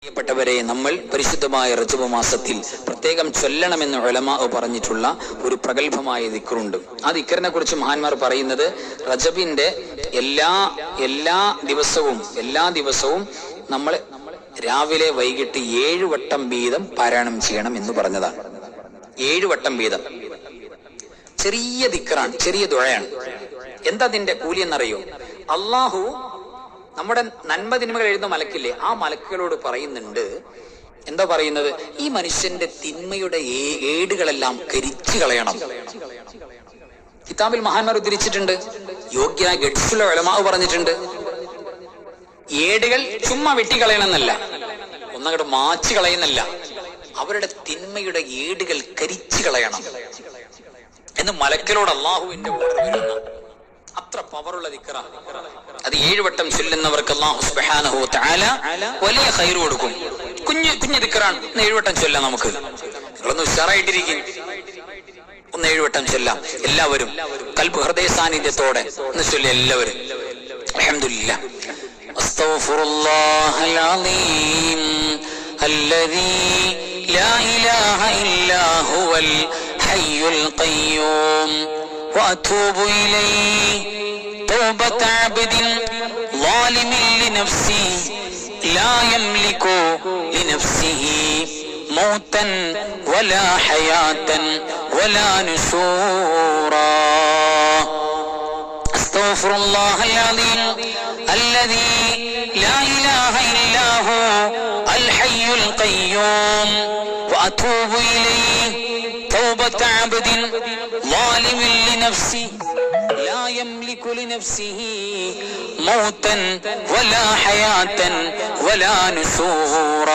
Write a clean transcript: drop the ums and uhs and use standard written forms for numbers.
പ്രിയപ്പെട്ടവരെ, നമ്മൾ പരിശുദ്ധമായ റജബ് മാസത്തിൽ പ്രത്യേകം ചൊല്ലണമെന്ന് ഉലമാ പറഞ്ഞിട്ടുള്ള ഒരു പ്രഗൽഭമായ ദിക്റുണ്ട്. ആ ദിക്റിനെ കുറിച്ച് മഹാന്മാർ പറയുന്നത് റജബിന്റെ എല്ലാ ദിവസവും നമ്മൾ രാവിലെ വൈകിട്ട് 7 വട്ടം വീതം പാരായണം ചെയ്യണം എന്ന് പറഞ്ഞതാണ്. 7 വട്ടം വീതം. ചെറിയ ദിക്റാണ്, ചെറിയ ദുആയാണ്. എന്താ അതിന്റെ കൂലി എന്നറിയോ? അള്ളാഹു നമ്മുടെ നന്മ തിന്മകൾ എഴുതുന്ന മലക്കില്ലേ, ആ മലക്കുകളോട് പറയുന്നുണ്ട്. എന്താ പറയുന്നത്? ഈ മനുഷ്യന്റെ തിന്മയുടെ ഏടുകളെല്ലാം കരിച്ചു കളയണം. കിതാബിൽ മഹാന്മാർ ഉദ്ധരിച്ചിട്ടുണ്ട്, യോഗ്യ ഗഡ്സുള്ള ഉലമാവ് പറഞ്ഞിട്ടുണ്ട്. ഏടുകൾ ചുമ്മാ വെട്ടിക്കളയണമെന്നല്ല, ഒന്നങ്ങോട്ട് മാച്ചു കളയുന്നല്ല, അവരുടെ തിന്മയുടെ ഏടുകൾ കരിച്ചു കളയണം എന്ന് മലക്കിലോട് അള്ളാഹുവിന്റെ ഓർഡർ വരുന്ന അത്ര പവറുള്ള ദിക്റാ. അത് 7 വട്ടം ചൊല്ലുന്നവർക്ക് അല്ലാഹു സുബ്ഹാനഹു വ തആല വലിയ ഖൈർ കൊടുക്കും. കുഞ്ഞു ദിക്റാണ്. 7 വട്ടം ചൊല്ലാം. നമുക്ക് ഒന്ന് ഉഷാറായിട്ടിരിക്കും. ഒന്ന് 7 വട്ടം ചൊല്ലാം. എല്ലാവരും കൽബ് ഹൃദയ സാന്നിധ്യത്തോടെ ഒന്ന് ചൊല്ലി എല്ലാവരും. അൽഹംദുലില്ലാഹ്. അസ്തഗ്ഫിറുല്ലാഹൽ അലീം അല്ലദീ ലാ ഇലാഹ ഇല്ലാ ഹുവൽ ഹയ്യുൽ ഖയ്യൂം وأتوب إليه توبة عبد ظالم لنفسه لا يملك لنفسه موتا ولا حياة ولا نشورا أستغفر الله العظيم الذي لا إله إلا هو الحي القيوم وأتوب إليه توبة عبد ظالم لنفسه لا يملك لنفسه موتا ولا حياة ولا نشورا